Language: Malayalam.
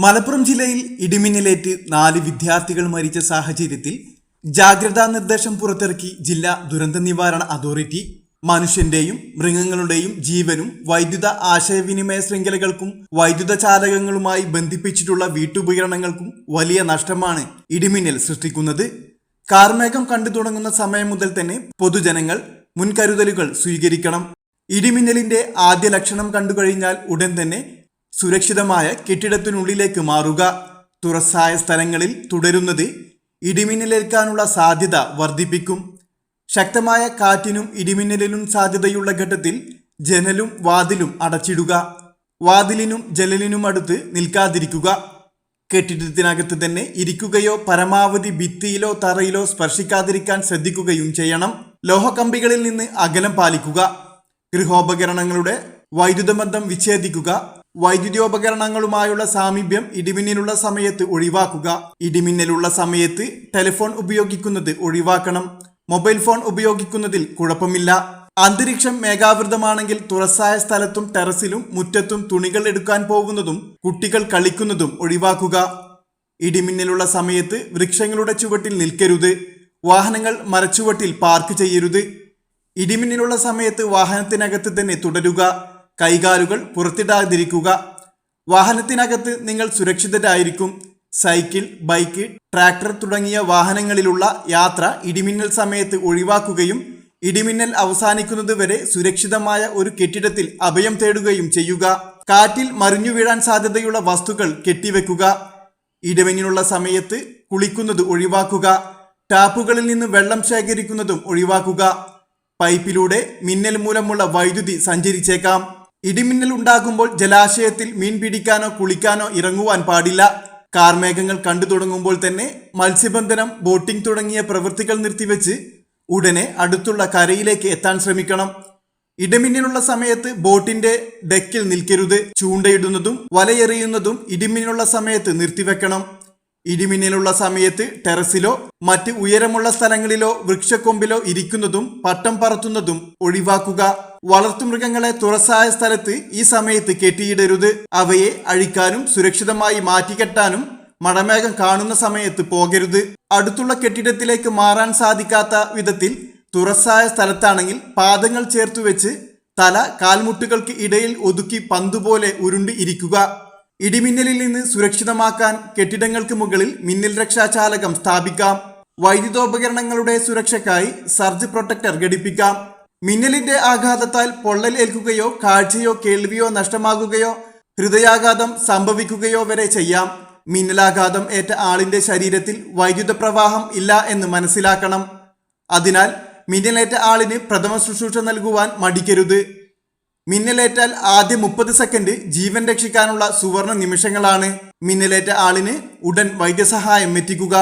മലപ്പുറം ജില്ലയിൽ ഇടിമിന്നലേറ്റ് 4 വിദ്യാർത്ഥികൾ മരിച്ച സാഹചര്യത്തിൽ ജാഗ്രതാ നിർദ്ദേശം പുറത്തിറക്കി ജില്ലാ ദുരന്ത നിവാരണ അതോറിറ്റി. മനുഷ്യന്റെയും മൃഗങ്ങളുടെയും ജീവനും വൈദ്യുത ആശയവിനിമയ ശൃംഖലകൾക്കും വൈദ്യുത ചാലകങ്ങളുമായി ബന്ധിപ്പിച്ചിട്ടുള്ള വീട്ടുപകരണങ്ങൾക്കും വലിയ നഷ്ടമാണ് ഇടിമിന്നൽ സൃഷ്ടിക്കുന്നത്. കാർമേഘം കണ്ടു തുടങ്ങുന്ന സമയം മുതൽ തന്നെ പൊതുജനങ്ങൾ മുൻകരുതലുകൾ സ്വീകരിക്കണം. ഇടിമിന്നലിന്റെ ആദ്യ ലക്ഷണം കണ്ടുകഴിഞ്ഞാൽ ഉടൻ തന്നെ സുരക്ഷിതമായ കെട്ടിടത്തിനുള്ളിലേക്ക് മാറുക. തുറസായ സ്ഥലങ്ങളിൽ തുടരുന്നത് ഇടിമിന്നലേൽക്കാനുള്ള സാധ്യത വർദ്ധിപ്പിക്കും. ശക്തമായ കാറ്റിനും ഇടിമിന്നലിനും സാധ്യതയുള്ള ഘട്ടത്തിൽ ജനലും വാതിലും അടച്ചിടുക. വാതിലിനും ജനലിനും അടുത്ത് നിൽക്കാതിരിക്കുക. കെട്ടിടത്തിനകത്ത് തന്നെ ഇരിക്കുകയോ പരമാവധി ഭിത്തിയിലോ തറയിലോ സ്പർശിക്കാതിരിക്കാൻ ശ്രദ്ധിക്കുകയും ചെയ്യണം. ലോഹക്കമ്പികളിൽ നിന്ന് അകലം പാലിക്കുക. ഗൃഹോപകരണങ്ങളുടെ വൈദ്യുത ബന്ധം വിച്ഛേദിക്കുക. വൈദ്യുതോപകരണങ്ങളുമായുള്ള സാമീപ്യം ഇടിമിന്നലുള്ള സമയത്ത് ഒഴിവാക്കുക. ഇടിമിന്നലുള്ള സമയത്ത് ടെലിഫോൺ ഉപയോഗിക്കുന്നത് ഒഴിവാക്കണം. മൊബൈൽ ഫോൺ ഉപയോഗിക്കുന്നതിൽ കുഴപ്പമില്ല. അന്തരീക്ഷം മേഘാവൃതമാണെങ്കിൽ തുറസായ സ്ഥലത്തും ടെറസിലും മുറ്റത്തും തുണികൾ എടുക്കാൻ പോകുന്നതും കുട്ടികൾ കളിക്കുന്നതും ഒഴിവാക്കുക. ഇടിമിന്നലുള്ള സമയത്ത് വൃക്ഷങ്ങളുടെ ചുവട്ടിൽ നിൽക്കരുത്. വാഹനങ്ങൾ മരച്ചുവട്ടിൽ പാർക്ക് ചെയ്യരുത്. ഇടിമിന്നലുള്ള സമയത്ത് വാഹനത്തിനകത്ത് തന്നെ തുടരുക. കൈകാലുകൾ പുറത്തിടാതിരിക്കുക. വാഹനത്തിനകത്ത് നിങ്ങൾ സുരക്ഷിതരായിരിക്കും. സൈക്കിൾ, ബൈക്ക്, ട്രാക്ടർ തുടങ്ങിയ വാഹനങ്ങളിലുള്ള യാത്ര ഇടിമിന്നൽ സമയത്ത് ഒഴിവാക്കുകയും ഇടിമിന്നൽ അവസാനിക്കുന്നത് വരെ സുരക്ഷിതമായ ഒരു കെട്ടിടത്തിൽ അഭയം തേടുകയും ചെയ്യുക. കാറ്റിൽ മറിഞ്ഞു വീഴാൻ സാധ്യതയുള്ള വസ്തുക്കൾ കെട്ടിവെക്കുക. ഇടിമിന്നലുള്ള സമയത്ത് കുളിക്കുന്നത് ഒഴിവാക്കുക. ടാപ്പുകളിൽ നിന്ന് വെള്ളം ശേഖരിക്കുന്നതും ഒഴിവാക്കുക. പൈപ്പിലൂടെ മിന്നൽ മൂലമുള്ള വൈദ്യുതി സഞ്ചരിച്ചേക്കാം. ഇടിമിന്നൽ ഉണ്ടാകുമ്പോൾ ജലാശയത്തിൽ മീൻ പിടിക്കാനോ കുളിക്കാനോ ഇറങ്ങുവാൻ പാടില്ല. കാർമേഘങ്ങൾ കണ്ടു തുടങ്ങുമ്പോൾ തന്നെ മത്സ്യബന്ധനം, ബോട്ടിംഗ് തുടങ്ങിയ പ്രവൃത്തികൾ നിർത്തിവെച്ച് ഉടനെ അടുത്തുള്ള കരയിലേക്ക് എത്താൻ ശ്രമിക്കണം. ഇടിമിന്നലുള്ള സമയത്ത് ബോട്ടിന്റെ ഡെക്കിൽ നിൽക്കരുത്. ചൂണ്ടയിടുന്നതും വലയെറിയുന്നതും ഇടിമിന്നലുള്ള സമയത്ത് നിർത്തിവെക്കണം. ഇടിമിന്നലുള്ള സമയത്ത് ടെറസിലോ മറ്റ് ഉയരമുള്ള സ്ഥലങ്ങളിലോ വൃക്ഷക്കൊമ്പിലോ ഇരിക്കുന്നതും പട്ടം പറത്തുന്നതും ഒഴിവാക്കുക. വളർത്തുമൃഗങ്ങളെ തുറസായ സ്ഥലത്ത് ഈ സമയത്ത് കെട്ടിയിടരുത്. അവയെ അഴിക്കാനും സുരക്ഷിതമായി മാറ്റിക്കെട്ടാനും മഴമേഘം കാണുന്ന സമയത്ത് പോകരുത്. അടുത്തുള്ള കെട്ടിടത്തിലേക്ക് മാറാൻ സാധിക്കാത്ത വിധത്തിൽ തുറസായ സ്ഥലത്താണെങ്കിൽ പാദങ്ങൾ ചേർത്തു വെച്ച് തല കാൽമുട്ടുകൾക്ക് ഇടയിൽ ഒതുക്കി പന്തുപോലെ ഉരുണ്ടി ഇരിക്കുക. ഇടിമിന്നലിൽ നിന്ന് സുരക്ഷിതമാക്കാൻ കെട്ടിടങ്ങൾക്ക് മുകളിൽ മിന്നൽ രക്ഷാചാലകം സ്ഥാപിക്കാം. വൈദ്യുതോപകരണങ്ങളുടെ സുരക്ഷയ്ക്കായി സർജ് പ്രൊട്ടക്ടർ ഘടിപ്പിക്കാം. മിന്നലിന്റെ ആഘാതത്താൽ പൊള്ളൽ ഏൽക്കുകയോ കാഴ്ചയോ കേൾവിയോ നഷ്ടമാകുകയോ ഹൃദയാഘാതം സംഭവിക്കുകയോ വരെ ചെയ്യാം. മിന്നലാഘാതം ഏറ്റ ആളിന്റെ ശരീരത്തിൽ വൈദ്യുത പ്രവാഹം ഇല്ല എന്ന് മനസ്സിലാക്കണം. അതിനാൽ മിന്നലേറ്റ ആളിന് പ്രഥമ ശുശ്രൂഷ നൽകുവാൻ മടിക്കരുത്. മിന്നലേറ്റാൽ ആദ്യ 30 സെക്കൻഡ് ജീവൻ രക്ഷിക്കാനുള്ള സുവർണ നിമിഷങ്ങളാണ്. മിന്നലേറ്റ ആളിന് ഉടൻ വൈദ്യസഹായം എത്തിക്കുക.